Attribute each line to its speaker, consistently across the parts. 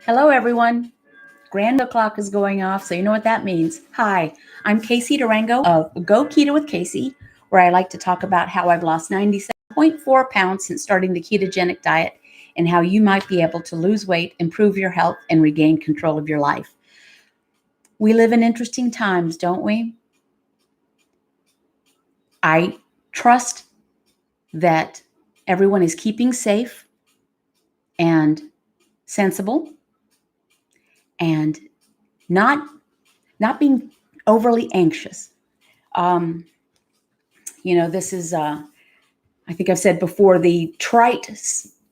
Speaker 1: Hello, everyone. Grand o'clock is going off, so you know what that means. Hi, I'm Casey Durango of Go Keto with Casey, where I like to talk about how I've lost 97.4 pounds since starting the ketogenic diet and how you might be able to lose weight, improve your health, and regain control of your life. We live in interesting times, don't we? I trust that everyone is keeping safe and sensible and not being overly anxious. Um, this is, I think I've said before, the trite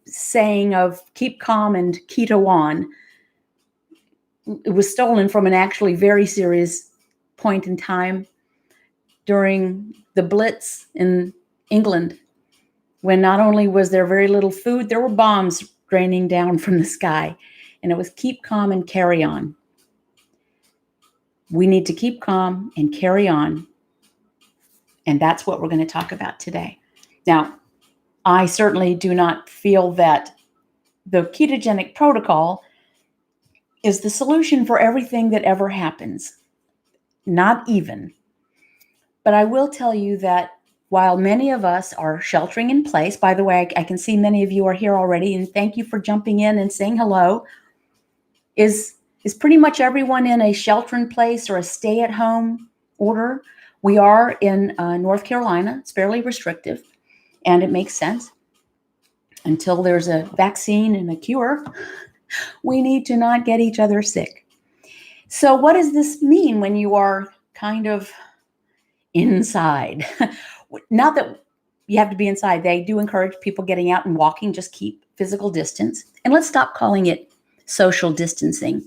Speaker 1: saying of keep calm and keto on. It was stolen from an actually very serious point in time during the Blitz in England, when not only was there very little food, there were bombs raining down from the sky. And it was keep calm and carry on. We need to keep calm and carry on. And that's what we're going to talk about today. Now, I certainly do not feel that the ketogenic protocol is the solution for everything that ever happens. Not even. But I will tell you that while many of us are sheltering in place, by the way, I can see many of you are here already, and thank you for jumping in and saying hello. Is pretty much everyone in a shelter in place or a stay at home order? We are in North Carolina. It's fairly restrictive, and it makes sense. Until there's a vaccine and a cure, we need to not get each other sick. So what does this mean when you are kind of inside? Not that you have to be inside. They do encourage people getting out and walking. Just keep physical distance. And let's stop calling it social distancing.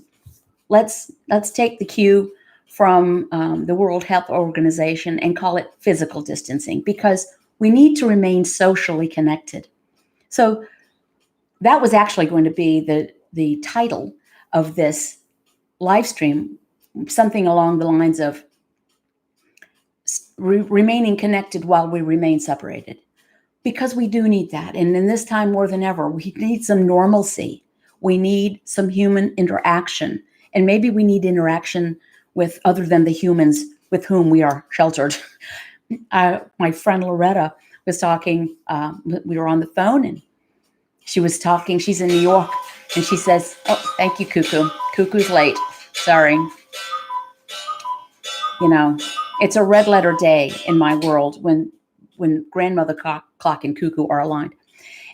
Speaker 1: Let's take the cue from the World Health Organization and call it physical distancing, because we need to remain socially connected. So that was actually going to be the title of this live stream, something along the lines of remaining connected while we remain separated, because we do need that. And in this time more than ever, we need some normalcy. We need some human interaction. And maybe we need interaction with other than the humans with whom we are sheltered. My friend Loretta was talking, we were on the phone, and she was talking, she's in New York, and she says, oh, thank you, Cuckoo. Cuckoo's late. Sorry. It's a red letter day in my world when grandmother clock and Cuckoo are aligned.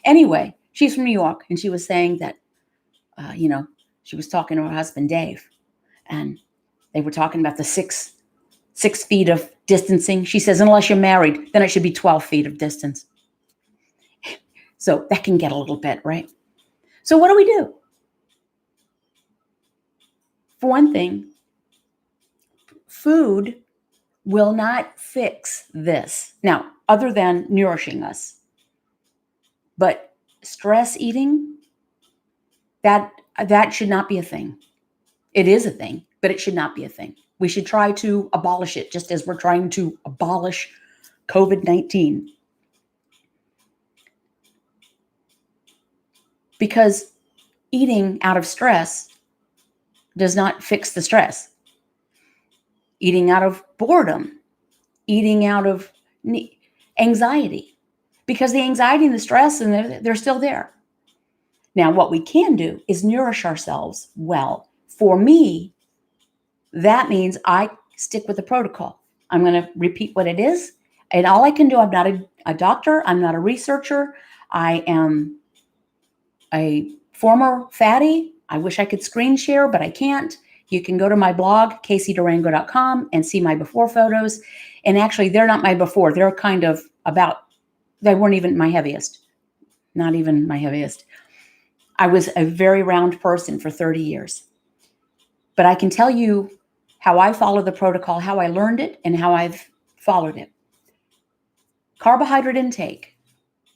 Speaker 1: Anyway, she's from New York, and she was saying that, she was talking to her husband, Dave, and they were talking about the six feet of distancing. She says, unless you're married, then it should be 12 feet of distance. So that can get a little bit, right? So what do we do? For one thing, food will not fix this. Now, other than nourishing us. But stress eating, that should not be a thing. It is a thing, but it should not be a thing. We should try to abolish it, just as we're trying to abolish COVID-19. Because eating out of stress does not fix the stress. Eating out of boredom, eating out of anxiety, because the anxiety and the stress, and they're still there. Now, what we can do is nourish ourselves well. For me, that means I stick with the protocol. I'm going to repeat what it is. And all I can do, I'm not a doctor. I'm not a researcher. I am a former fatty. I wish I could screen share, but I can't. You can go to my blog, caseydurango.com, and see my before photos. And actually, they're not my before. They're kind of they weren't even my heaviest. Not even my heaviest. I was a very round person for 30 years. But I can tell you how I follow the protocol, how I learned it, and how I've followed it. Carbohydrate intake.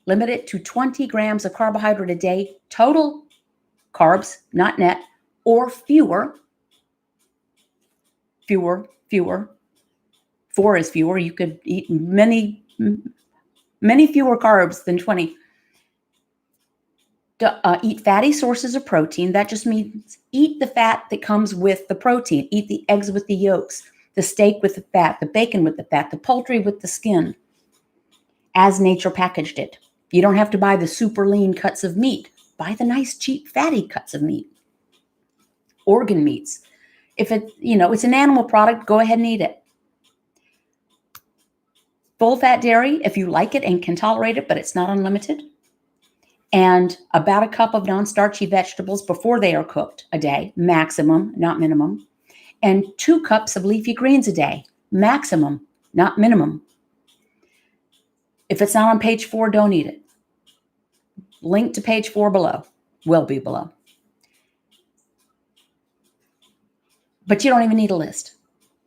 Speaker 1: Limit it to 20 grams of carbohydrate a day, total carbs, not net, or fewer. Fewer. 4 is fewer. You could eat many fewer carbs than 20. Eat fatty sources of protein. That just means eat the fat that comes with the protein. Eat the eggs with the yolks, the steak with the fat, the bacon with the fat, the poultry with the skin, as nature packaged it. You don't have to buy the super lean cuts of meat. Buy the nice, cheap, fatty cuts of meat. Organ meats. If it's an animal product, go ahead and eat it. Full fat dairy, if you like it and can tolerate it, but it's not unlimited. And about a cup of non-starchy vegetables before they are cooked a day, maximum, not minimum. And 2 cups of leafy greens a day, maximum, not minimum. If it's not on page 4, don't eat it. Link to page 4 below, will be below. But you don't even need a list.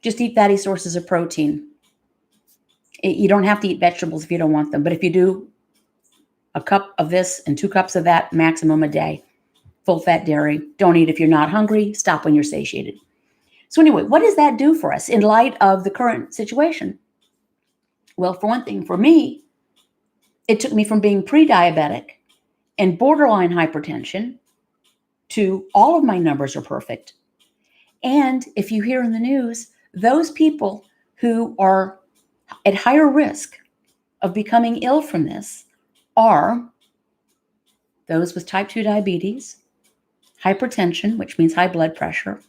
Speaker 1: Just eat fatty sources of protein. You don't have to eat vegetables if you don't want them. But if you do, a cup of this and 2 cups of that maximum a day. Full fat dairy. Don't eat if you're not hungry. Stop when you're satiated. So anyway, what does that do for us in light of the current situation? Well, for one thing, for me, it took me from being pre-diabetic and borderline hypertension to all of my numbers are perfect. And if you hear in the news, those people who are at higher risk of becoming ill from this are those with type 2 diabetes, hypertension, which means high blood pressure,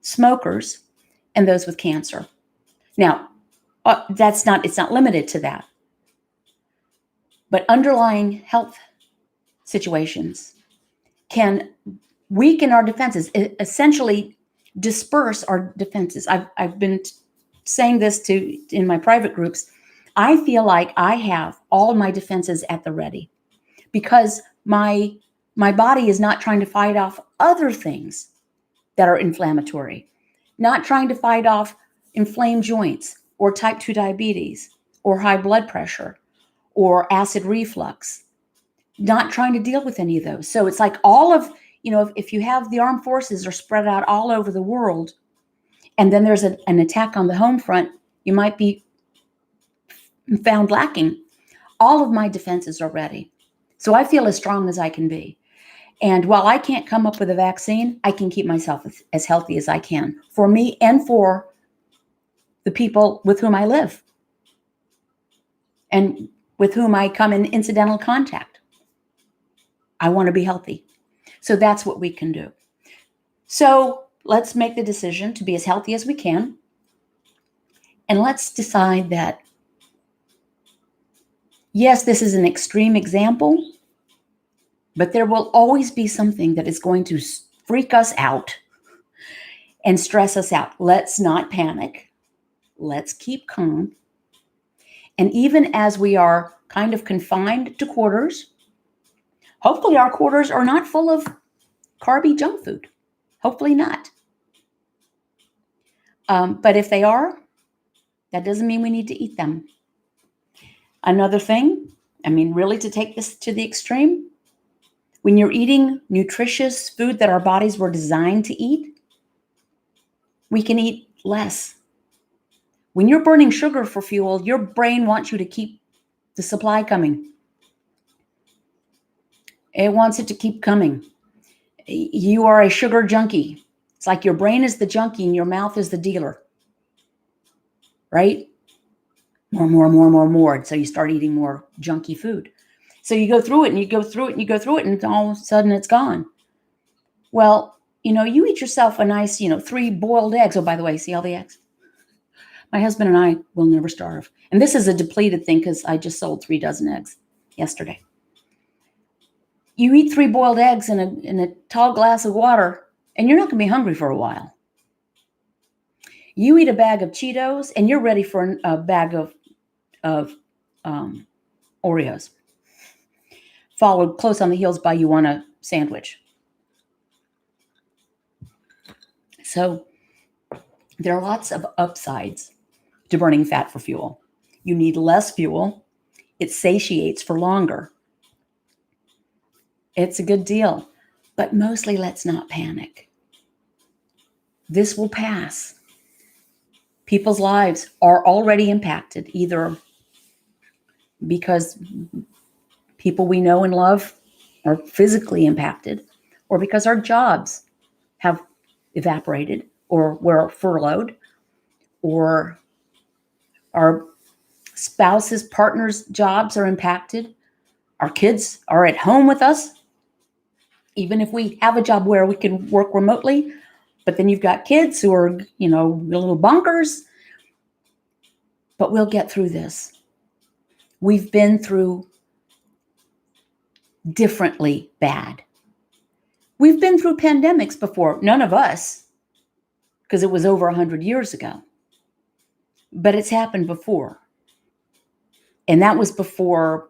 Speaker 1: smokers, and those with cancer. Now, it's not limited to that. But underlying health situations can weaken our defenses, essentially disperse our defenses. I've been saying this in my private groups. I feel like I have all my defenses at the ready because my body is not trying to fight off other things that are inflammatory, not trying to fight off inflamed joints or type 2 diabetes or high blood pressure or acid reflux, not trying to deal with any of those. So it's like all of, if you have the armed forces are spread out all over the world, and then there's an attack on the home front, you might be found lacking. All of my defenses are ready. So I feel as strong as I can be. And while I can't come up with a vaccine, I can keep myself as healthy as I can for me and for the people with whom I live and with whom I come in incidental contact. I want to be healthy. So that's what we can do. So let's make the decision to be as healthy as we can. And let's decide that, yes, this is an extreme example, but there will always be something that is going to freak us out and stress us out. Let's not panic. Let's keep calm. And even as we are kind of confined to quarters, hopefully our quarters are not full of carby junk food. Hopefully not. But if they are, that doesn't mean we need to eat them. Another thing, really to take this to the extreme, when you're eating nutritious food that our bodies were designed to eat, we can eat less. When you're burning sugar for fuel, your brain wants you to keep the supply coming. It wants it to keep coming. You are a sugar junkie. It's like your brain is the junkie and your mouth is the dealer, right? More. So you start eating more junky food. So you go through it and you go through it and you go through it and all of a sudden it's gone. Well, you eat yourself a nice, 3 boiled eggs. Oh, by the way, see all the eggs? My husband and I will never starve. And this is a depleted thing because I just sold 3 dozen eggs yesterday. You eat 3 boiled eggs in a tall glass of water and you're not going to be hungry for a while. You eat a bag of Cheetos and you're ready for a bag of Oreos, followed close on the heels by you want a sandwich. So there are lots of upsides to burning fat for fuel. You need less fuel. It satiates for longer. It's a good deal, but mostly let's not panic. This will pass. People's lives are already impacted, either because people we know and love or physically impacted, or because our jobs have evaporated, or we're furloughed, or our spouses, partners' jobs are impacted. Our kids are at home with us, even if we have a job where we can work remotely. But then you've got kids who are, little bonkers. But we'll get through this. We've been through differently bad. We've been through pandemics before. None of us, because it was over 100 years ago. But it's happened before. And that was before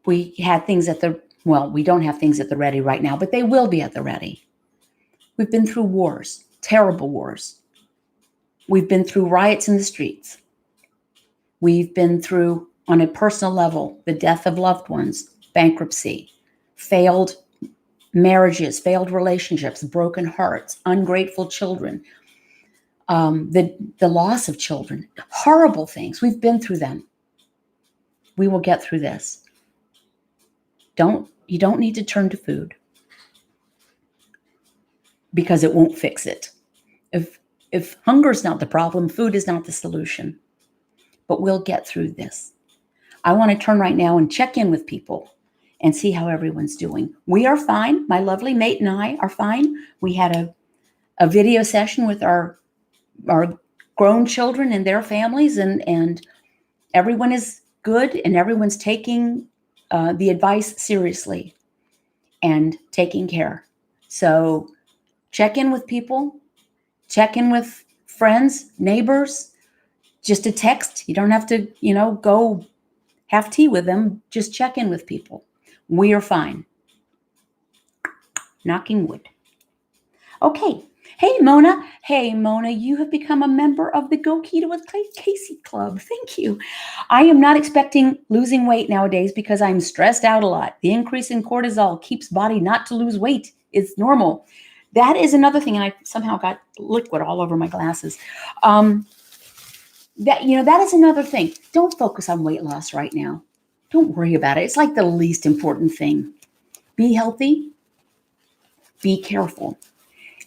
Speaker 1: we had things we don't have things at the ready right now, but they will be at the ready. We've been through wars, terrible wars. We've been through riots in the streets. We've been through, on a personal level, the death of loved ones, bankruptcy, failed marriages, failed relationships, broken hearts, ungrateful children, the loss of children, horrible things. We've been through them. We will get through this. You don't need to turn to food because it won't fix it. If hunger is not the problem, food is not the solution. But we'll get through this. I want to turn right now and check in with people and see how everyone's doing. We are fine. My lovely mate and I are fine. We had a video session with our grown children and their families, and everyone is good, and everyone's taking the advice seriously and taking care. So check in with people, check in with friends, neighbors, just a text. You don't have to, go have tea with them. Just check in with people. We are fine. Knocking wood. Okay. Hey, Mona. Hey, Mona, you have become a member of the Go Keto with Casey Club. Thank you. I am not expecting losing weight nowadays because I'm stressed out a lot. The increase in cortisol keeps body not to lose weight. It's normal. That is another thing, and I somehow got liquid all over my glasses. That is another thing. Don't focus on weight loss right now. Don't worry about it. It's like the least important thing. Be healthy. Be careful.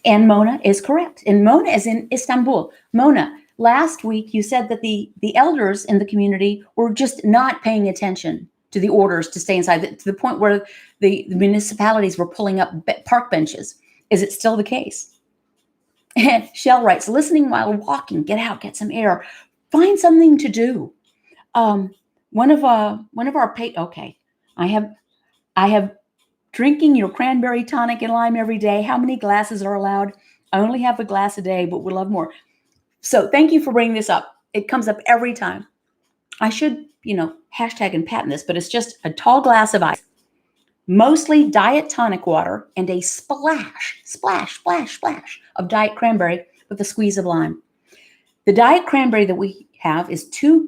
Speaker 1: And Mona is correct. And Mona is in Istanbul. Mona, last week you said that the elders in the community were just not paying attention to the orders to stay inside, to the point where the municipalities were pulling up park benches. Is it still the case? And Shell writes, listening while walking, get out, get some air, find something to do. One of our okay, I have drinking your cranberry tonic and lime every day. How many glasses are allowed? I only have a glass a day, but would love more. So thank you for bringing this up. It comes up every time. I should, hashtag and patent this, but it's just a tall glass of ice, mostly diet tonic water, and a splash of diet cranberry with a squeeze of lime. The diet cranberry that we have is 2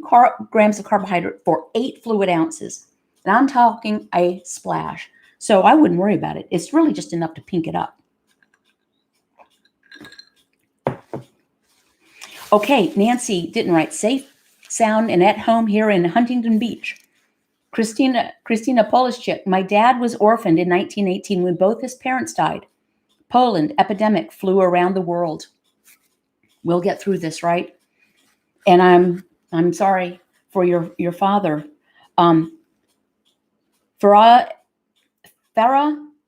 Speaker 1: grams of carbohydrate for 8 fluid ounces. And I'm talking a splash. So I wouldn't worry about it. It's really just enough to pink it up. Okay, Nancy didn't write safe, sound, and at home here in Huntington Beach. Christina Polishchik, my dad was orphaned in 1918 when both his parents died. Poland, epidemic, flew around the world. We'll get through this, right? And I'm sorry for your father. Farah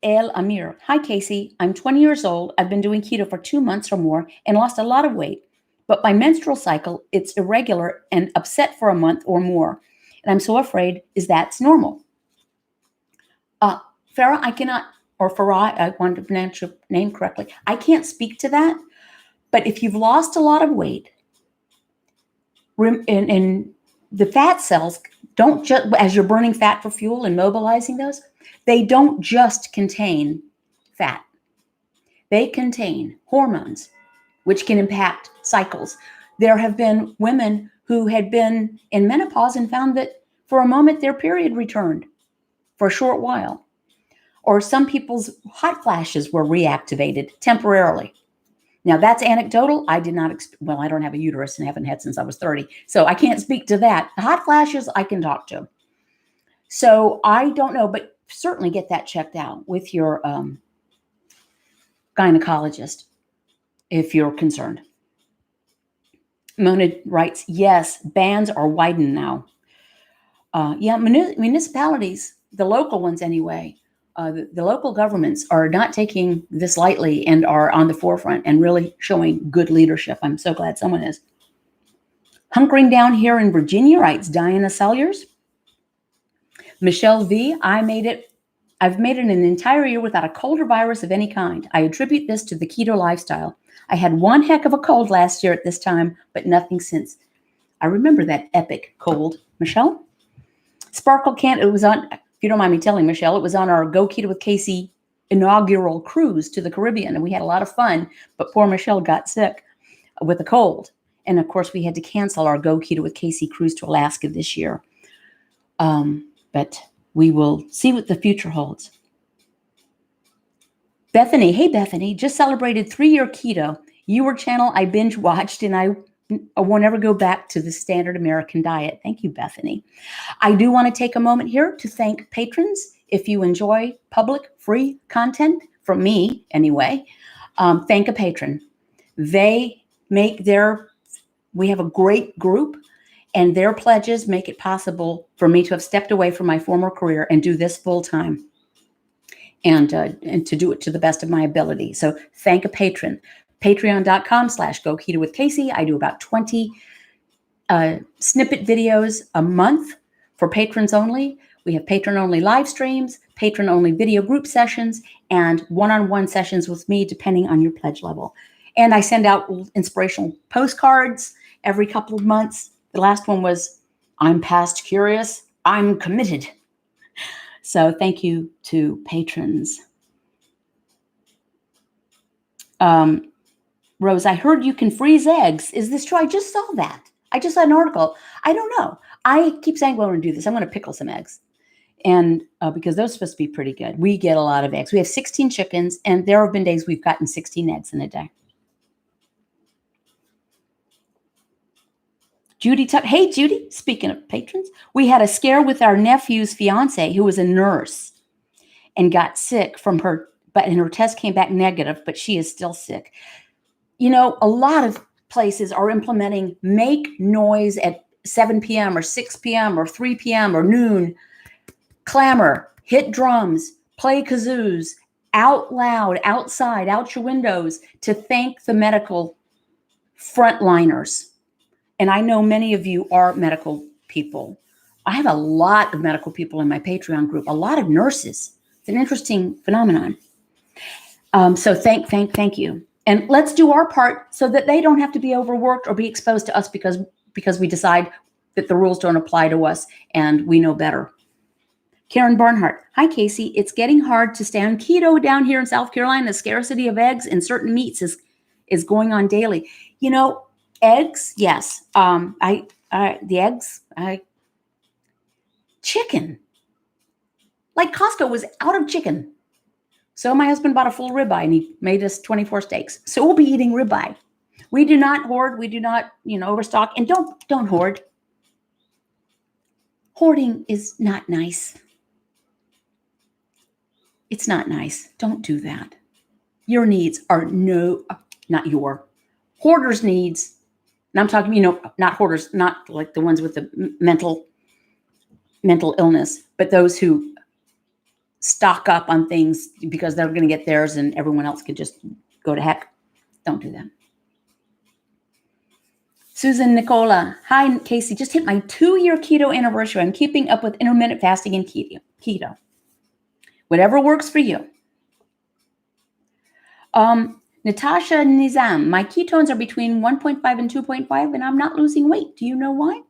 Speaker 1: El Amir. Hi, Casey. I'm 20 years old. I've been doing keto for 2 months or more and lost a lot of weight. But my menstrual cycle, it's irregular and upset for a month or more. And I'm so afraid, is that's normal? Farah, I cannot, or Farah, I want to pronounce your name correctly. I can't speak to that. But if you've lost a lot of weight, and the fat cells don't just, as you're burning fat for fuel and mobilizing those, they don't just contain fat. They contain hormones, which can impact cycles. There have been women who had been in menopause and found that for a moment their period returned for a short while. Or some people's hot flashes were reactivated temporarily. Now that's anecdotal. I did not, I don't have a uterus and haven't had since I was 30. So I can't speak to that. The hot flashes I can talk to. So I don't know, but certainly get that checked out with your gynecologist if you're concerned. Mona writes, yes, bans are widened now. Yeah, municipalities, the local ones anyway, the local governments are not taking this lightly and are on the forefront and really showing good leadership. I'm so glad someone is. Hunkering down here in Virginia, writes Diana Salyers. Michelle V, I've made it an entire year without a cold or virus of any kind. I attribute this to the keto lifestyle. I had one heck of a cold last year at this time, but nothing since. I remember that epic cold, Michelle. Sparkle Can, it was on, if you don't mind me telling, Michelle, it was on our Go Keto with Casey inaugural cruise to the Caribbean, and we had a lot of fun, but poor Michelle got sick with a cold. And of course, we had to cancel our Go Keto with Casey cruise to Alaska this year. But we will see what the future holds. Bethany, hey Bethany, just celebrated 3-year keto. Your channel I binge watched, and I won't ever go back to the standard American diet. Thank you, Bethany. I do want to take a moment here to thank patrons. If you enjoy public free content from me anyway, thank a patron. They make we have a great group, and their pledges make it possible for me to have stepped away from my former career and do this full time, and to do it to the best of my ability. So thank a patron. Patreon.com/Go Keto with Casey. I do about 20 snippet videos a month for patrons only. We have patron-only live streams, patron-only video group sessions, and one-on-one sessions with me, depending on your pledge level. And I send out inspirational postcards every couple of months. The last one was, I'm past curious, I'm committed. So thank you to patrons. Rose, I heard you can freeze eggs. Is this true? I just saw that. I just saw an article. I don't know. I keep saying, well, we're going to do this. I'm going to pickle some eggs. And because those are supposed to be pretty good. We get a lot of eggs. We have 16 chickens, and there have been days we've gotten 16 eggs in a day. Judy, hey, Judy, speaking of patrons, we had a scare with our nephew's fiance who was a nurse and got sick from her, and her test came back negative, but she is still sick. You know, a lot of places are implementing make noise at 7 p.m. or 6 p.m. or 3 p.m. or noon, clamor, hit drums, play kazoos, out loud, outside, out your windows to thank the medical frontliners. And I know many of you are medical people. I have a lot of medical people in my Patreon group, a lot of nurses. It's an interesting phenomenon. So thank you. And let's do our part so that they don't have to be overworked or be exposed to us because we decide that the rules don't apply to us and we know better. Karen Barnhart, hi Casey. It's getting hard to stay on keto down here in South Carolina. The scarcity of eggs and certain meats is going on daily. You know, eggs, yes. Chicken. Like Costco was out of chicken. So my husband bought a full ribeye and he made us 24 steaks. So we'll be eating ribeye. We do not hoard. We do not, overstock. And don't hoard. Hoarding is not nice. It's not nice. Don't do that. Your needs are not your. Hoarders' needs. And I'm talking, not hoarders, not like the ones with the mental illness, but those who stock up on things because they're going to get theirs and everyone else could just go to heck. Don't do that. Susan Nicola. Hi, Casey. Just hit my 2-year keto anniversary. I'm keeping up with intermittent fasting and keto. Whatever works for you. Natasha Nizam. My ketones are between 1.5 and 2.5 and I'm not losing weight. Do you know why?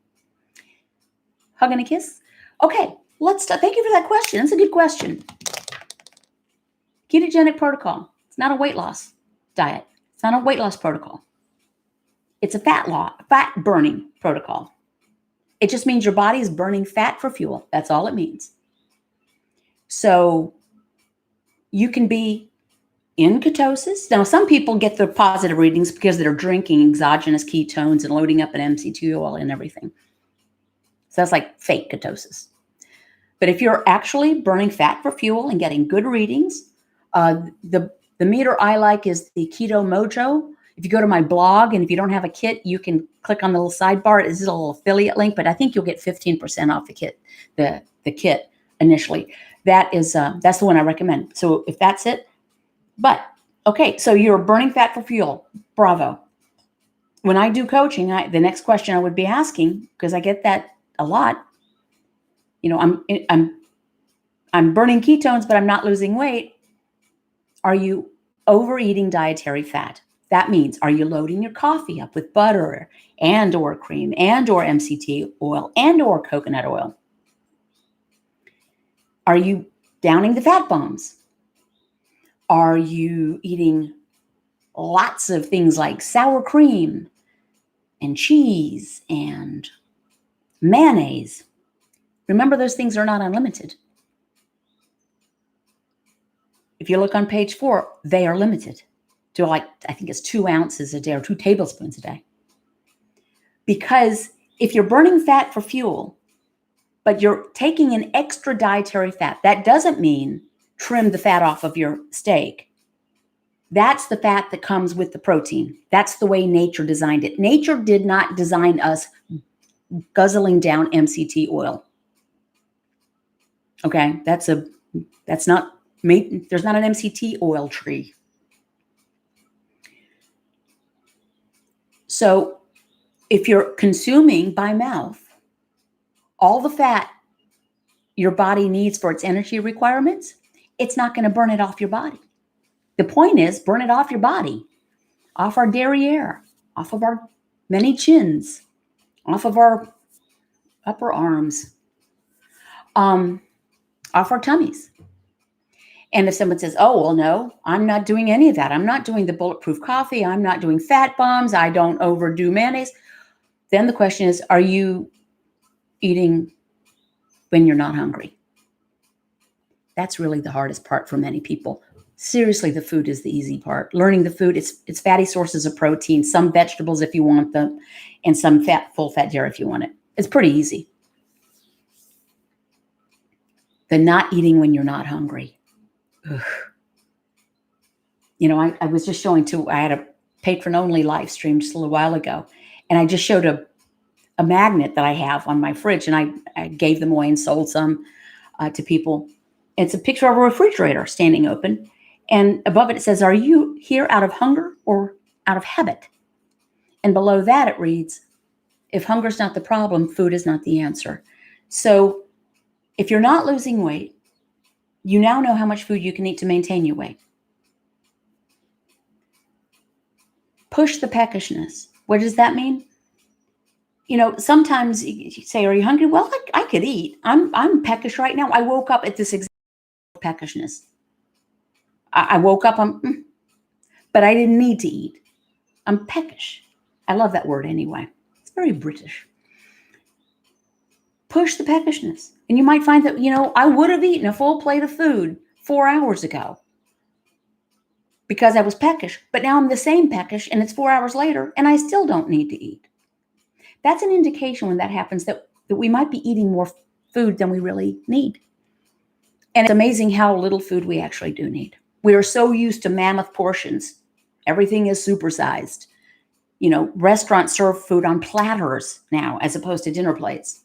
Speaker 1: Hug and a kiss. Okay. Let's start. Thank you for that question. That's a good question. Ketogenic protocol. It's not a weight loss diet. It's not a weight loss protocol. It's a fat burning protocol. It just means your body is burning fat for fuel. That's all it means. So you can be in ketosis. Now, some people get their positive readings because they're drinking exogenous ketones and loading up an MCT oil and everything. So that's like fake ketosis. But if you're actually burning fat for fuel and getting good readings, the meter I like is the Keto Mojo. If you go to my blog and if you don't have a kit, you can click on the little sidebar. It's a little affiliate link, but I think you'll get 15% off the kit, the kit initially. That's the one I recommend. So if that's it, but okay, so you're burning fat for fuel. Bravo. When I do coaching, the next question I would be asking, because I get that a lot, I'm burning ketones, but I'm not losing weight. Are you overeating dietary fat? That means, are you loading your coffee up with butter and or cream and or MCT oil and or coconut oil? Are you downing the fat bombs? Are you eating lots of things like sour cream and cheese and mayonnaise? Remember, those things are not unlimited. If you look on page 4, they are limited to I think it's 2 ounces a day or 2 tablespoons a day. Because if you're burning fat for fuel, but you're taking an extra dietary fat, that doesn't mean trim the fat off of your steak. That's the fat that comes with the protein. That's the way nature designed it. Nature did not design us guzzling down MCT oil. Okay, that's not, there's not an MCT oil tree. So if you're consuming by mouth all the fat your body needs for its energy requirements, it's not going to burn it off your body. The point is, burn it off your body, off our derriere, off of our many chins, off of our upper arms, off our tummies. And if someone says, oh, well, no, I'm not doing any of that. I'm not doing the bulletproof coffee. I'm not doing fat bombs. I don't overdo mayonnaise. Then the question is, are you eating when you're not hungry? That's really the hardest part for many people. Seriously, the food is the easy part. Learning the food, it's fatty sources of protein, some vegetables if you want them, and some full fat dairy if you want it. It's pretty easy. The not eating when you're not hungry. Ugh. I was just showing I had a patron-only live stream just a little while ago, and I just showed a magnet that I have on my fridge, and I gave them away and sold some to people. It's a picture of a refrigerator standing open, and above it says, are you here out of hunger or out of habit? And below that it reads, if hunger's not the problem, food is not the answer. So if you're not losing weight, you now know how much food you can eat to maintain your weight. Push the peckishness. What does that mean? Sometimes you say, are you hungry? Well, I could eat. I'm peckish right now. I woke up at this exact peckishness. I woke up, but I didn't need to eat. I'm peckish. I love that word anyway. It's very British. Push the peckishness. And you might find that, I would have eaten a full plate of food 4 hours ago because I was peckish, but now I'm the same peckish and it's 4 hours later and I still don't need to eat. That's an indication when that happens that we might be eating more food than we really need. And it's amazing how little food we actually do need. We are so used to mammoth portions. Everything is supersized. Restaurants serve food on platters now as opposed to dinner plates.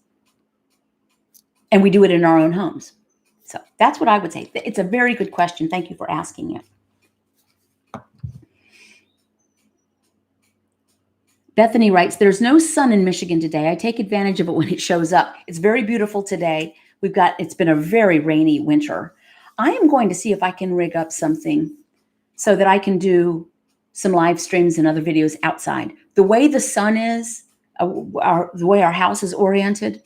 Speaker 1: And we do it in our own homes. So that's what I would say. It's a very good question. Thank you for asking it. Bethany writes, there's no sun in Michigan today. I take advantage of it when it shows up. It's very beautiful today. It's been a very rainy winter. I am going to see if I can rig up something so that I can do some live streams and other videos outside. The way the sun is, the way our house is oriented,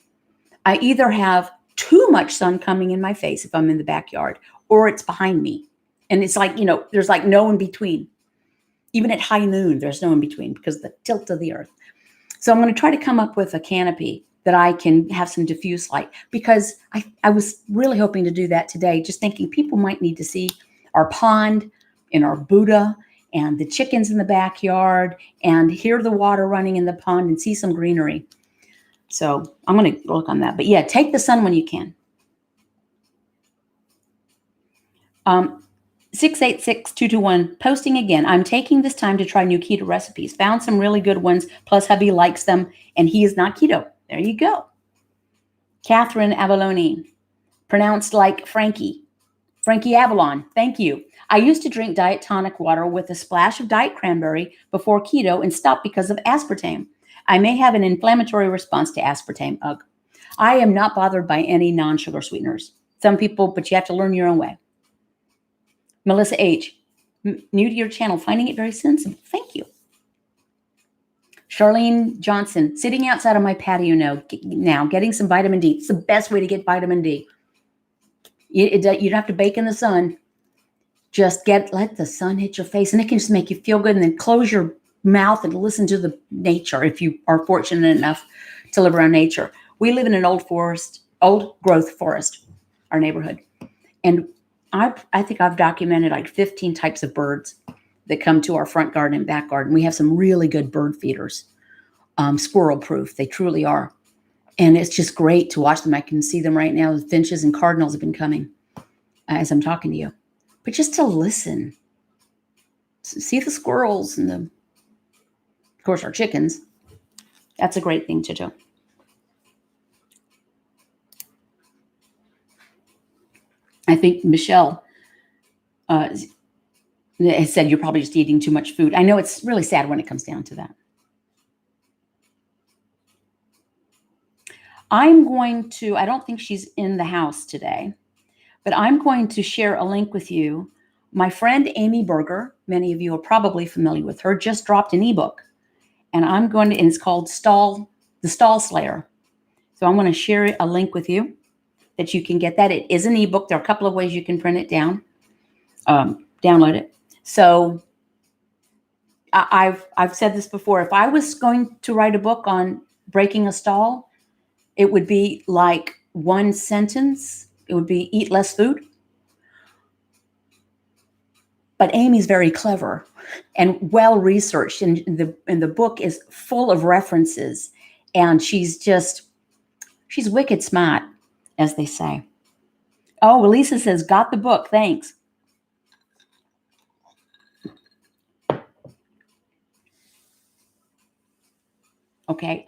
Speaker 1: I either have too much sun coming in my face if I'm in the backyard, or it's behind me. And it's like, there's like no in between. Even at high noon, there's no in between because of the tilt of the earth. So I'm going to try to come up with a canopy that I can have some diffuse light, because I was really hoping to do that today, just thinking people might need to see our pond and our Buddha and the chickens in the backyard and hear the water running in the pond and see some greenery. So I'm going to look on that. But yeah, take the sun when you can. Um, 686-221, posting again. I'm taking this time to try new keto recipes. Found some really good ones. Plus, hubby likes them, and he is not keto. There you go. Catherine Avalone, pronounced like Frankie. Frankie Avalon, thank you. I used to drink diet tonic water with a splash of diet cranberry before keto and stopped because of aspartame. I may have an inflammatory response to aspartame. Ugh. I am not bothered by any non-sugar sweeteners. Some people, but you have to learn your own way. Melissa H., new to your channel, finding it very sensible. Thank you. Charlene Johnson, sitting outside on my patio now, getting some vitamin D. It's the best way to get vitamin D. You don't have to bake in the sun. Just let the sun hit your face, and it can just make you feel good. And then close your mouth and listen to the nature if you are fortunate enough to live around nature. We live in an old growth forest, our neighborhood. And I think I've documented like 15 types of birds that come to our front garden and back garden. We have some really good bird feeders, squirrel proof. They truly are. And it's just great to watch them. I can see them right now. The finches and cardinals have been coming as I'm talking to you. But just to listen, see the squirrels and of course, our chickens. That's a great thing to do. I think Michelle has said you're probably just eating too much food. I know it's really sad when it comes down to that. I don't think she's in the house today, but I'm going to share a link with you. My friend Amy Berger, many of you are probably familiar with her, just dropped an ebook. And it's called The Stall Slayer. So I'm going to share a link with you that you can get that. It is an ebook. There are a couple of ways you can print it down, download it. So I've said this before. If I was going to write a book on breaking a stall, it would be like one sentence. It would be eat less food. But Amy's very clever and well-researched, and the book is full of references, and she's wicked smart, as they say. Oh, Elisa says, got the book, thanks. Okay,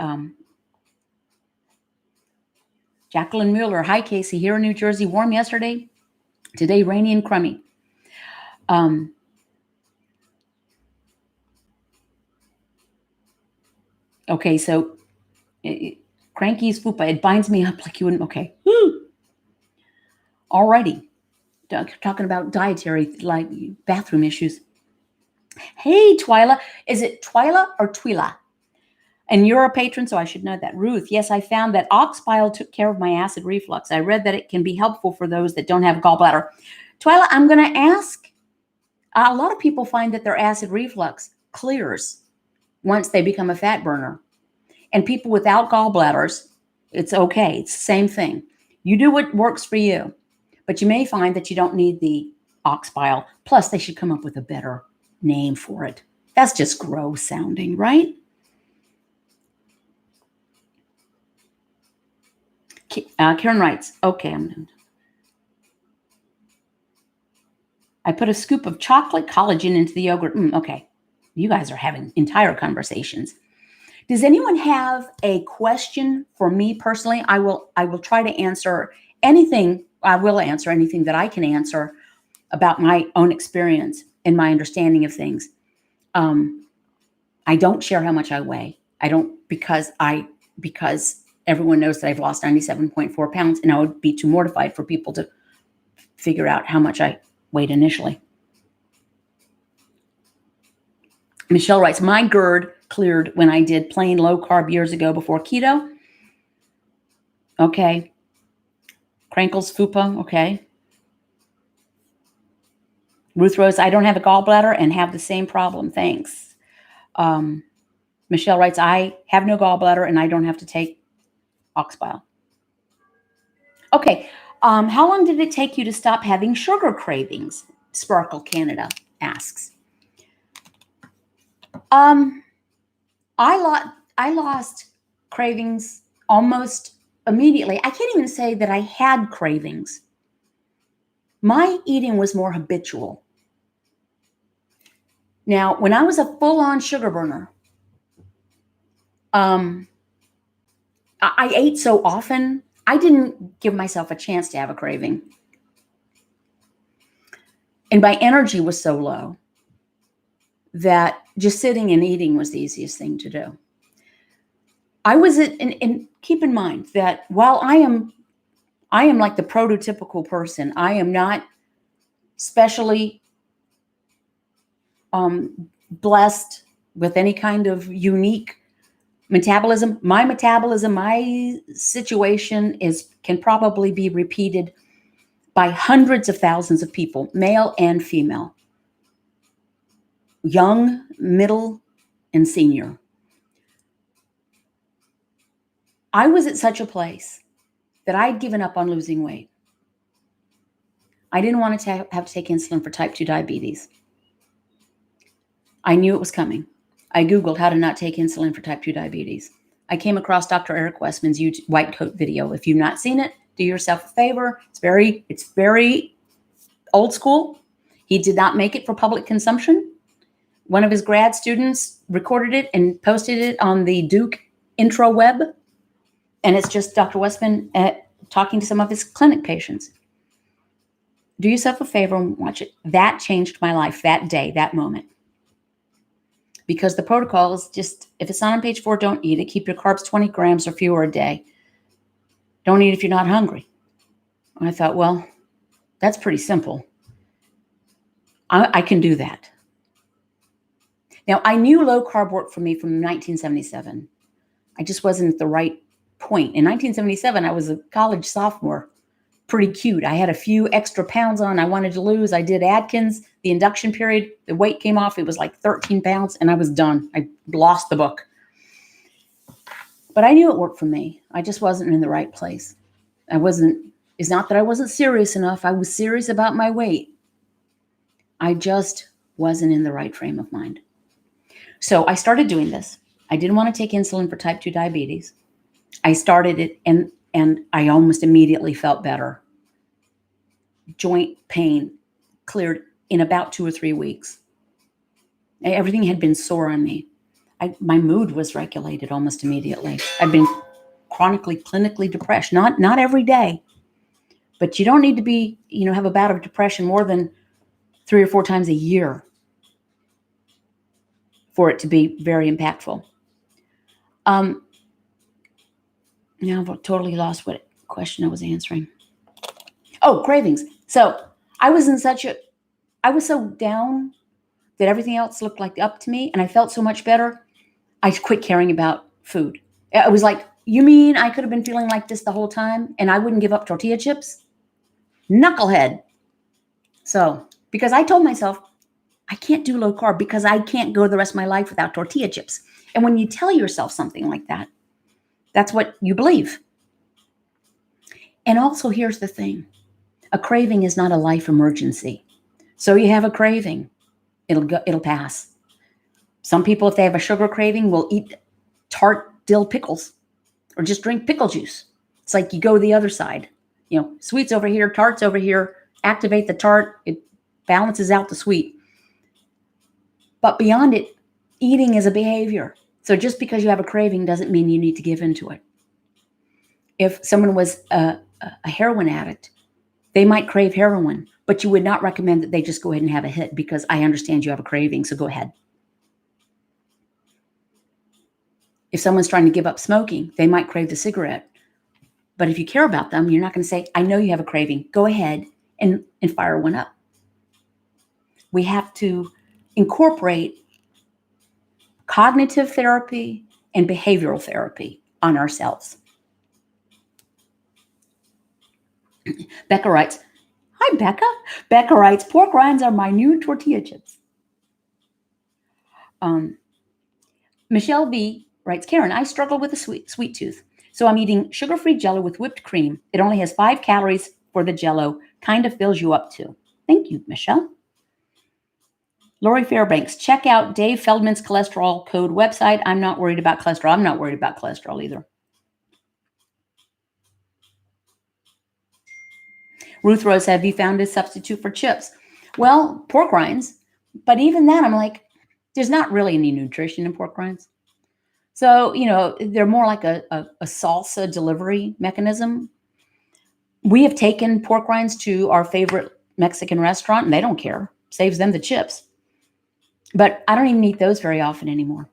Speaker 1: Jacqueline Mueller, hi Casey, here in New Jersey, warm yesterday, today rainy and crummy. Okay, so Cranky's fupa, it binds me up like you wouldn't, okay. Alrighty, talking about dietary, like bathroom issues. Hey, Twyla, is it Twyla or Twila? And you're a patron, so I should know that. Ruth, yes, I found that ox bile took care of my acid reflux. I read that it can be helpful for those that don't have gallbladder. Twyla, I'm going to ask. A lot of people find that their acid reflux clears once they become a fat burner. And people without gallbladders, it's okay. It's the same thing. You do what works for you. But you may find that you don't need the ox bile. Plus, they should come up with a better name for it. That's just gross sounding, right? Karen writes, okay, I put a scoop of chocolate collagen into the yogurt. Okay, you guys are having entire conversations. Does anyone have a question for me personally? I will try to answer anything. I will answer anything that I can answer about my own experience and my understanding of things. I don't share how much I weigh. I don't because everyone knows that I've lost 97.4 pounds, and I would be too mortified for people to figure out how much I weighed initially. Michelle writes, my GERD cleared when I did plain low carb years ago before keto. Okay. Crankles fupa. Okay. Ruth Rose, I don't have a gallbladder and have the same problem. Thanks. Michelle writes, I have no gallbladder and I don't have to take ox bile. Okay. How long did it take you to stop having sugar cravings? Sparkle Canada asks. I lost cravings almost immediately. I can't even say that I had cravings. My eating was more habitual. Now, when I was a full-on sugar burner, I ate so often, I didn't give myself a chance to have a craving. And my energy was so low that just sitting and eating was the easiest thing to do. I was, and keep in mind that while I am like the prototypical person, I am not specially blessed with any kind of unique metabolism. My situation can probably be repeated by hundreds of thousands of people, male and female, young, middle, and senior. I was at such a place that I'd given up on losing weight. I didn't want to have to take insulin for type 2 diabetes. I knew it was coming. I Googled how to not take insulin for type 2 diabetes. I came across Dr. Eric Westman's YouTube white coat video. If you've not seen it, do yourself a favor. It's very old school. He did not make it for public consumption. One of his grad students recorded it and posted it on the Duke intro web. And it's just Dr. Westman talking to some of his clinic patients. Do yourself a favor and watch it. That changed my life that day, that moment. Because the protocol is just, if it's not on page 4, don't eat it. Keep your carbs 20 grams or fewer a day. Don't eat if you're not hungry. And I thought, well, that's pretty simple. I can do that. Now, I knew low carb worked for me from 1977. I just wasn't at the right point. In 1977, I was a college sophomore. Pretty cute. I had a few extra pounds on I wanted to lose. I did Atkins, the induction period. The weight came off. It was like 13 pounds and I was done. I lost the book. But I knew it worked for me. I just wasn't in the right place. It's not that I wasn't serious enough. I was serious about my weight. I just wasn't in the right frame of mind. So I started doing this. I didn't want to take insulin for type 2 diabetes. I started it and I almost immediately felt better. Joint pain cleared in about 2 or 3 weeks. Everything had been sore on me. My mood was regulated almost immediately. I'd been chronically, clinically depressed. Not every day, but you don't need to be, have a bout of depression more than 3 or 4 times a year for it to be very impactful. Now I've totally lost what question I was answering. Oh, cravings. So I was so down that everything else looked like up to me and I felt so much better. I quit caring about food. It was like, you mean I could have been feeling like this the whole time and I wouldn't give up tortilla chips? Knucklehead. So, because I told myself, I can't do low carb because I can't go the rest of my life without tortilla chips. And when you tell yourself something like that, that's what you believe. And also, here's the thing. A craving is not a life emergency. So you have a craving. It'll pass. Some people, if they have a sugar craving, will eat tart dill pickles or just drink pickle juice. It's like you go the other side. Sweets over here, tarts over here. Activate the tart. It balances out the sweet. But beyond it, eating is a behavior. So just because you have a craving doesn't mean you need to give into it. If someone was a heroin addict, they might crave heroin, but you would not recommend that they just go ahead and have a hit because I understand you have a craving, so go ahead. If someone's trying to give up smoking, they might crave the cigarette. But if you care about them, you're not going to say, I know you have a craving. Go ahead and fire one up. We have to incorporate cognitive therapy and behavioral therapy on ourselves. Becca writes, hi, Becca. Becca writes, pork rinds are my new tortilla chips. Michelle V writes, Karen, I struggle with a sweet tooth. So I'm eating sugar-free Jell-O with whipped cream. It only has 5 calories for the Jell-O. Kind of fills you up too. Thank you, Michelle. Lori Fairbanks, check out Dave Feldman's cholesterol code website. I'm not worried about cholesterol. I'm not worried about cholesterol either. Ruth Rose, have you found a substitute for chips? Well, pork rinds. But even that, I'm like, there's not really any nutrition in pork rinds. So, they're more like a salsa delivery mechanism. We have taken pork rinds to our favorite Mexican restaurant, and they don't care. Saves them the chips. But I don't even eat those very often anymore.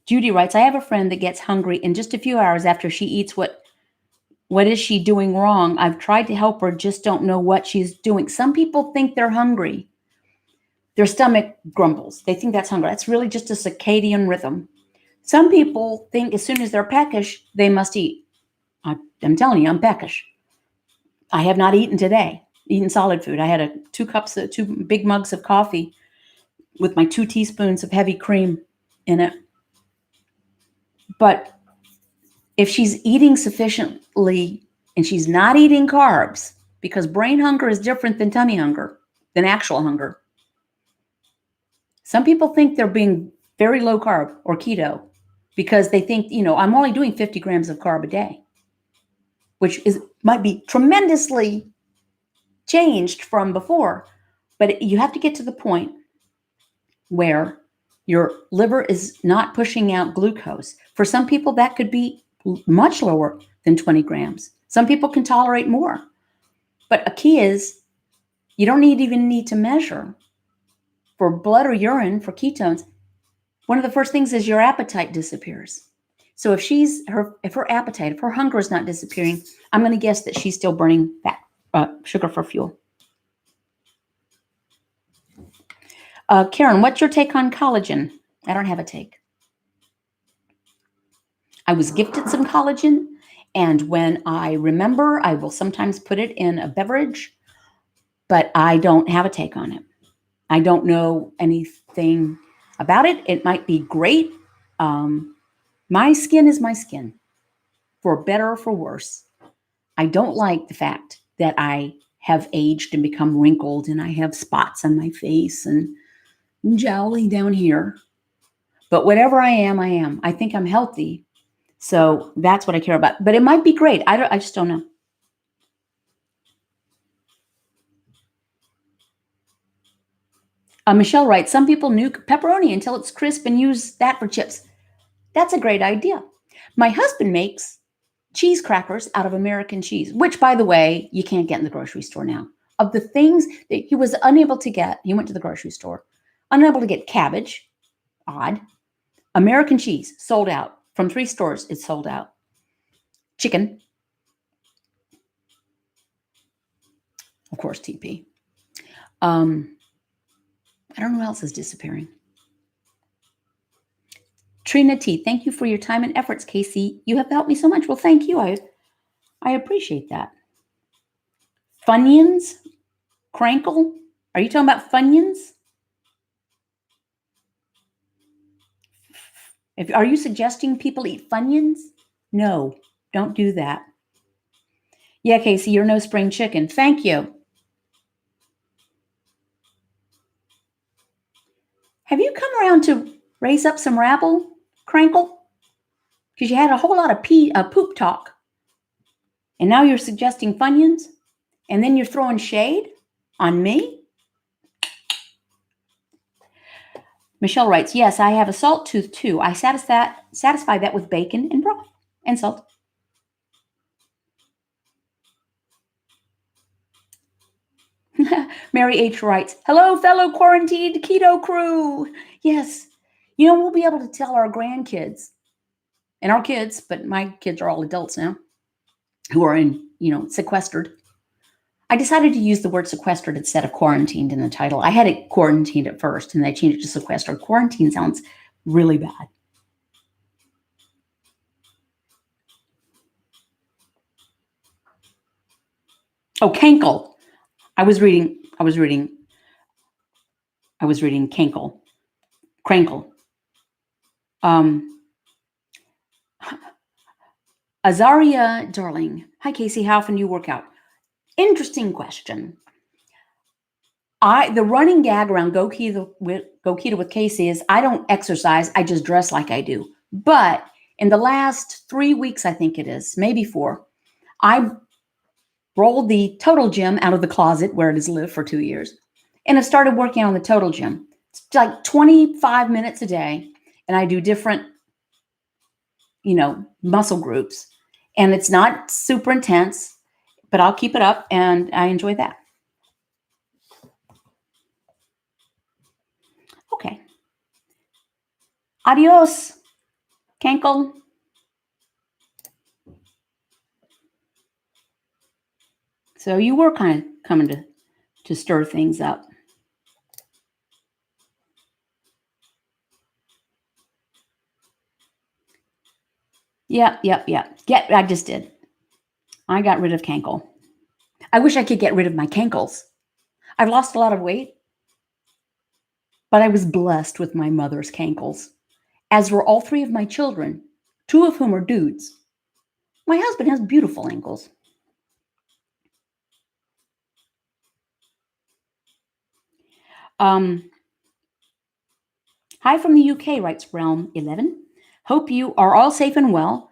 Speaker 1: Judy writes, I have a friend that gets hungry in just a few hours after she eats. What is she doing wrong? I've tried to help her, just don't know what she's doing. Some people think they're hungry. Their stomach grumbles. They think that's hunger. That's really just a circadian rhythm. Some people think as soon as they're peckish, they must eat. I'm telling you, I'm peckish. I have not eaten today, eaten solid food. I had 2 big mugs of coffee with my 2 teaspoons of heavy cream in it. But if she's eating sufficiently and she's not eating carbs, because brain hunger is different than tummy hunger, than actual hunger. Some people think they're being very low carb or keto because they think, I'm only doing 50 grams of carb a day, which might be tremendously changed from before. But you have to get to the point where your liver is not pushing out glucose. For some people, that could be much lower than 20 grams. Some people can tolerate more. But a key is you don't even need to measure for blood or urine for ketones. One of the first things is your appetite disappears. So if if her hunger is not disappearing, I'm going to guess that she's still burning fat, sugar for fuel. Karen, what's your take on collagen? I don't have a take. I was gifted some collagen, and when I remember, I will sometimes put it in a beverage, but I don't have a take on it. I don't know anything about it. It might be great. My skin is my skin, for better or for worse. I don't like the fact that I have aged and become wrinkled, and I have spots on my face and jowly down here. But whatever I am, I am. I think I'm healthy. So that's what I care about. But it might be great. I just don't know. Michelle writes, some people nuke pepperoni until it's crisp and use that for chips. That's a great idea. My husband makes cheese crackers out of American cheese, which, by the way, you can't get in the grocery store now. Of the things that he was unable to get, he went to the grocery store, unable to get cabbage, odd. American cheese, sold out. From 3 stores, it's sold out. Chicken. Of course, TP. I don't know who else is disappearing. Trina T, thank you for your time and efforts, Casey. You have helped me so much. Well, thank you. I appreciate that. Funyuns? Crankle? Are you talking about Funyuns? Are you suggesting people eat Funyuns? No, don't do that. Yeah, Casey, you're no spring chicken. Thank you. Have you come around to raise up some rabble, Crankle? Because you had a whole lot of poop talk. And now you're suggesting Funyuns? And then you're throwing shade on me? Michelle writes, yes, I have a salt tooth too. I satisfy that with bacon and broth and salt. Mary H. writes, hello, fellow quarantined keto crew. Yes, we'll be able to tell our grandkids and our kids, but my kids are all adults now who are in, sequestered. I decided to use the word sequestered instead of quarantined in the title. I had it quarantined at first, and I changed it to sequestered. Quarantine sounds really bad. Oh, cankle. I was reading cankle. Crankle. Azaria Darling. Hi, Casey. How often do you work out? Interesting question. The running gag around Go Keto with Casey is I don't exercise. I just dress like I do. But In the last 3 weeks, I think it is, maybe 4, I rolled the total gym out of the closet where it has lived for 2 years and have started working on the total gym. It's like 25 minutes a day, and I do different, muscle groups. And it's not super intense, but I'll keep it up, and I enjoy that. Okay. Adios, Cankle. So you were kind of coming to stir things up. Yep. I just did. I got rid of Cankle. I wish I could get rid of my cankles. I've lost a lot of weight, but I was blessed with my mother's cankles, as were all 3 of my children, 2 of whom are dudes. My husband has beautiful ankles. Hi from the UK, writes Realm 11. Hope you are all safe and well.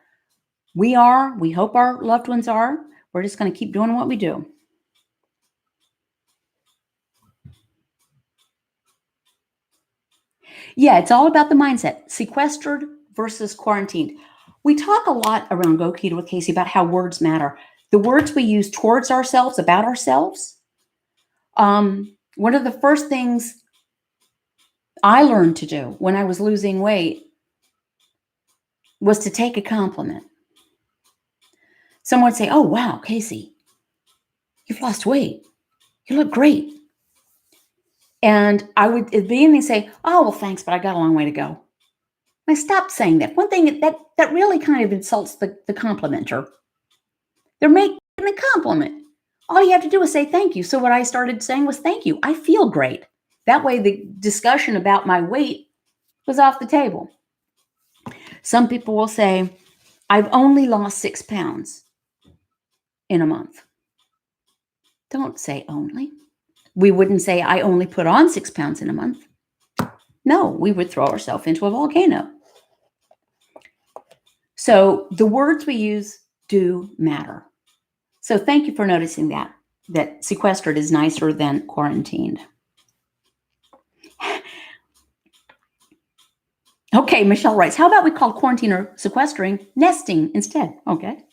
Speaker 1: We are. We hope our loved ones are. We're just going to keep doing what we do. Yeah, it's all about the mindset. Sequestered versus quarantined. We talk a lot around Go Keto with Casey about how words matter. The words we use towards ourselves, about ourselves. One of the first things I learned to do when I was losing weight was to take a compliment. Someone would say, "Oh, wow, Casey, you've lost weight. You look great." And I would at the beginning say, "Oh, well, thanks, but I got a long way to go." I stopped saying that. One thing that really kind of insults the complimenter. They're making a compliment. All you have to do is say thank you. So what I started saying was thank you. I feel great. That way the discussion about my weight was off the table. Some people will say, "I've only lost 6 pounds in a month." Don't say only. We wouldn't say I only put on 6 pounds in a month. No, we would throw ourselves into a volcano. So the words we use do matter. So thank you for noticing that sequestered is nicer than quarantined. Okay, Michelle writes, how about we call quarantine or sequestering nesting instead? Okay.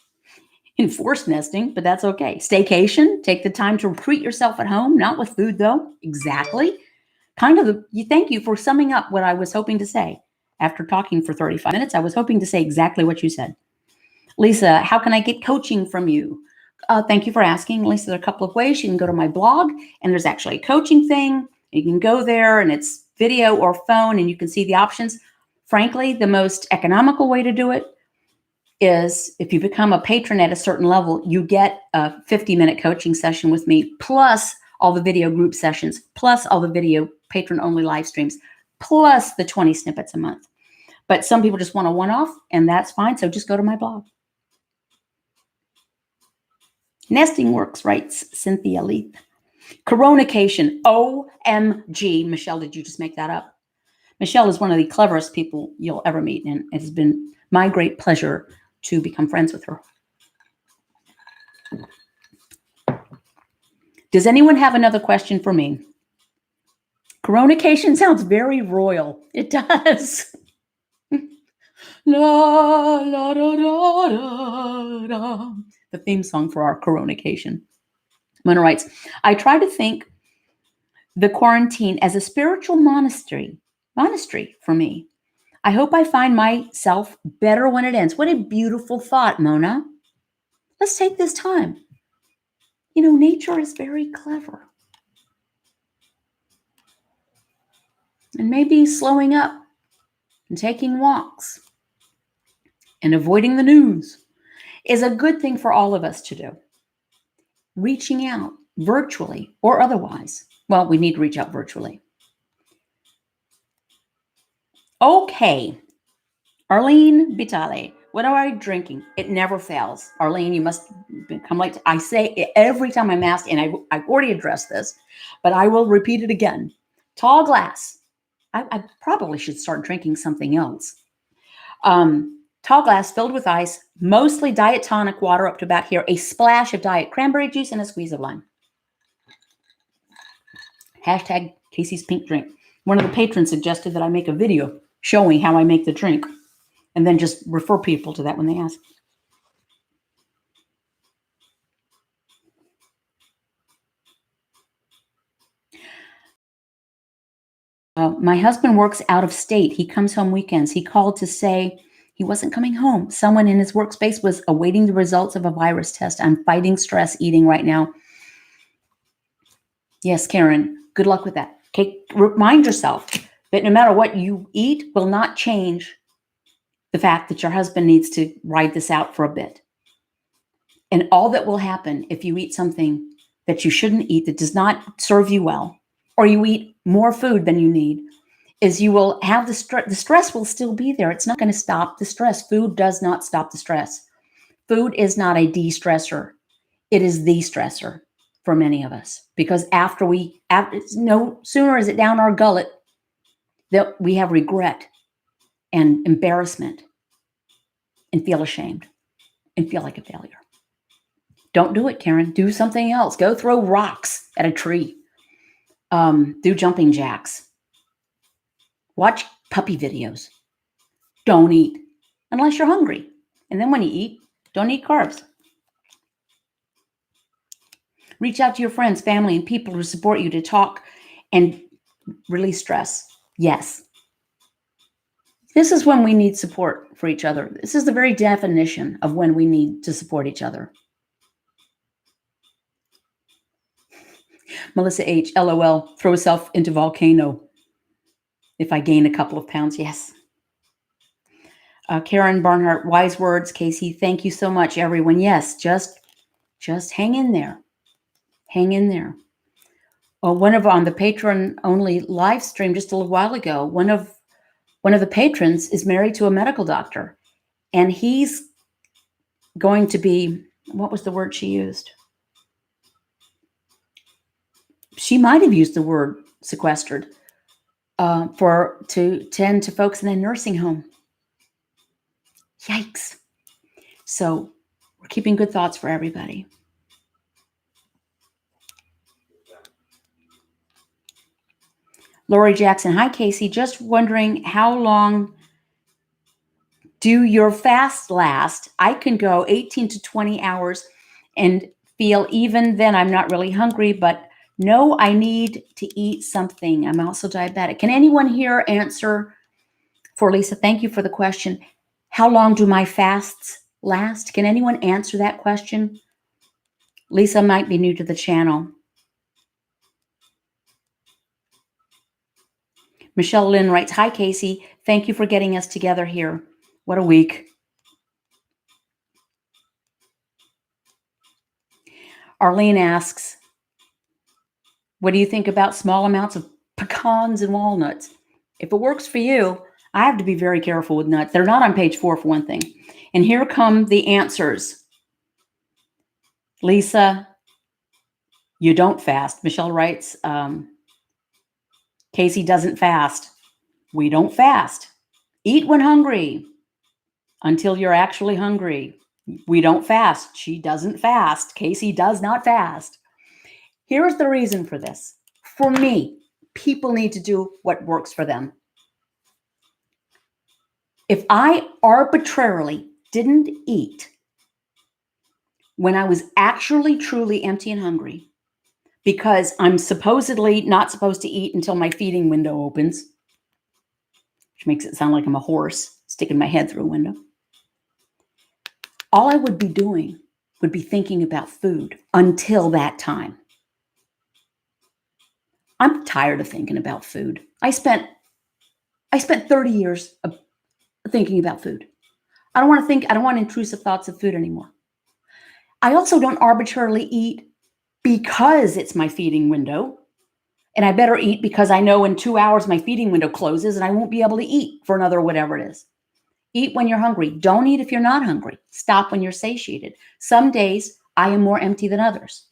Speaker 1: Enforced nesting, but that's okay. Staycation, take the time to treat yourself at home, not with food though. Exactly. Thank you for summing up what I was hoping to say. After talking for 35 minutes, I was hoping to say exactly what you said. Lisa, how can I get coaching from you? Thank you for asking. Lisa, there are a couple of ways. You can go to my blog, and there's actually a coaching thing. You can go there, and it's video or phone, and you can see the options. Frankly, the most economical way to do it is if you become a patron at a certain level, you get a 50-minute coaching session with me, plus all the video group sessions, plus all the video patron-only live streams, plus the 20 snippets a month. But some people just want a one-off, and that's fine. So just go to my blog. Nesting works, writes Cynthia Leith. Coronication, OMG. Michelle, did you just make that up? Michelle is one of the cleverest people you'll ever meet, and it has been my great pleasure to become friends with her. Does anyone have another question for me? Coronication sounds very royal. It does. La, la, da, da, da, da. The theme song for our coronication. Mona writes, I try to think the quarantine as a spiritual monastery for me. I hope I find myself better when it ends. What a beautiful thought, Mona. Let's take this time. Nature is very clever. And maybe slowing up and taking walks and avoiding the news is a good thing for all of us to do. Reaching out virtually or otherwise. Well, we need to reach out virtually. Okay. Arlene Vitale, what am I drinking? It never fails. Arlene, you must come late. I say it every time I'm asked, and I've already addressed this, but I will repeat it again. Tall glass. I probably should start drinking something else. Tall glass filled with ice, mostly diet tonic water up to about here, a splash of diet cranberry juice, and a squeeze of lime. Hashtag Casey's pink drink. One of the patrons suggested that I make a video showing how I make the drink and then just refer people to that when they ask. My husband works out of state. He comes home weekends. He called to say he wasn't coming home. Someone in his workspace was awaiting the results of a virus test. I'm fighting stress eating right now. Yes, Karen, good luck with that. Okay, remind yourself that no matter what you eat will not change the fact that your husband needs to ride this out for a bit. And all that will happen if you eat something that you shouldn't eat, that does not serve you well, or you eat more food than you need, is you will have the stress will still be there. It's not going to stop the stress. Food does not stop the stress. Food is not a de-stressor. It is the stressor for many of us, because no sooner is it down our gullet that we have regret and embarrassment and feel ashamed and feel like a failure. Don't do it, Karen. Do something else. Go throw rocks at a tree. Do jumping jacks. Watch puppy videos. Don't eat unless you're hungry. And then when you eat, don't eat carbs. Reach out to your friends, family, and people who support you to talk and release stress. Yes. This is when we need support for each other. This is the very definition of when we need to support each other. Melissa H., LOL, throw yourself into volcano if I gain a couple of pounds. Yes. Karen Barnhart, wise words, Casey. Thank you so much, everyone. Yes, just hang in there. Hang in there. On the patron-only live stream just a little while ago, one of the patrons is married to a medical doctor, and he's going to be, what was the word she used? She might have used the word sequestered to tend to folks in a nursing home. Yikes. So we're keeping good thoughts for everybody. Lori Jackson, hi, Casey. Just wondering, how long do your fasts last? I can go 18 to 20 hours and feel even then I'm not really hungry, but no, I need to eat something. I'm also diabetic. Can anyone here answer for Lisa? Thank you for the question. How long do my fasts last? Can anyone answer that question? Lisa might be new to the channel. Michelle Lynn writes, hi, Casey. Thank you for getting us together here. What a week. Arlene asks, what do you think about small amounts of pecans and walnuts? If it works for you, I have to be very careful with nuts. They're not on page 4 for one thing. And here come the answers. Lisa, you don't fast. Michelle writes, Casey doesn't fast. We don't fast. Eat when hungry until you're actually hungry. We don't fast. She doesn't fast. Casey does not fast. Here's the reason for this. For me, people need to do what works for them. If I arbitrarily didn't eat when I was actually truly empty and hungry, because I'm supposedly not supposed to eat until my feeding window opens, which makes it sound like I'm a horse sticking my head through a window, all I would be doing would be thinking about food until that time. I'm tired of thinking about food. I spent 30 years of thinking about food. I don't want intrusive thoughts of food anymore. I also don't arbitrarily eat because it's my feeding window, and I better eat because I know in 2 hours my feeding window closes and I won't be able to eat for another whatever it is. Eat when you're hungry. Don't eat if you're not hungry. Stop when you're satiated. Some days I am more empty than others.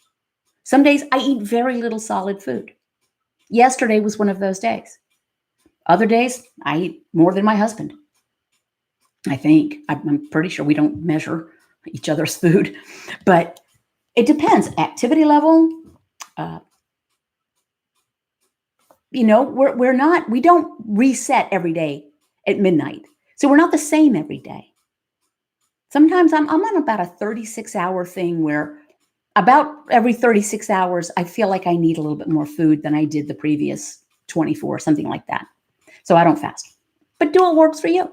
Speaker 1: Some days I eat very little solid food. Yesterday was one of those days. Other days I eat more than my husband. I think. I'm pretty sure we don't measure each other's food, but it depends. Activity level, uh, we don't reset every day at midnight. So we're not the same every day. Sometimes I'm on about a 36-hour thing where about every 36 hours, I feel like I need a little bit more food than I did the previous 24, something like that. So I don't fast, but do what works for you.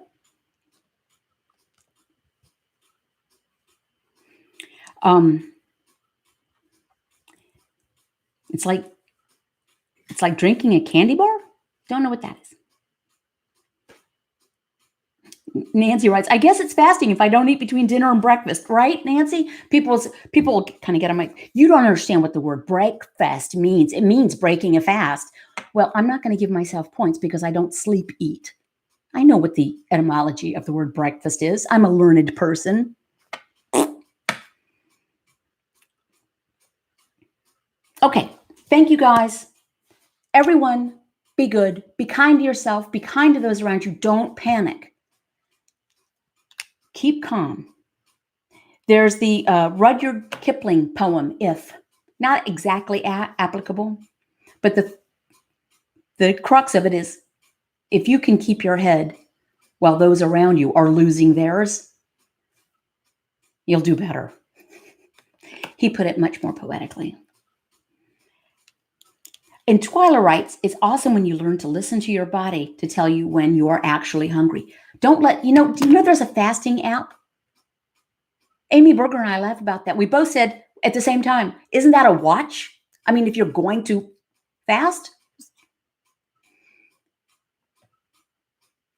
Speaker 1: It's like drinking a candy bar. Don't know what that is. Nancy writes, I guess it's fasting if I don't eat between dinner and breakfast, right, Nancy? People kind of get on like, you don't understand what the word breakfast means. It means breaking a fast. Well, I'm not going to give myself points because I don't sleep eat. I know what the etymology of the word breakfast is. I'm a learned person. Okay, thank you guys. Everyone, be good. Be kind to yourself. Be kind to those around you. Don't panic. Keep calm. There's the Rudyard Kipling poem, If. Not exactly applicable, but the crux of it is, if you can keep your head while those around you are losing theirs, you'll do better. He put it much more poetically. And Twyla writes, it's awesome when you learn to listen to your body to tell you when you are actually hungry. Do you know there's a fasting app? Amy Berger and I laugh about that. We both said at the same time, isn't that a watch? I mean, if you're going to fast,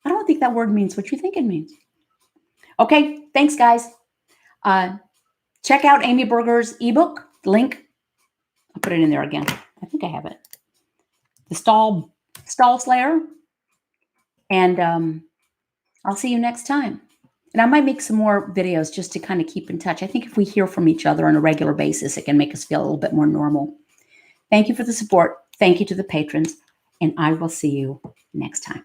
Speaker 1: I don't think that word means what you think it means. Okay, thanks, guys. Check out Amy Berger's ebook, link. I'll put it in there again. I think I have it. The Stall Slayer. And I'll see you next time. And I might make some more videos just to kind of keep in touch. I think if we hear from each other on a regular basis, it can make us feel a little bit more normal. Thank you for the support. Thank you to the patrons. And I will see you next time.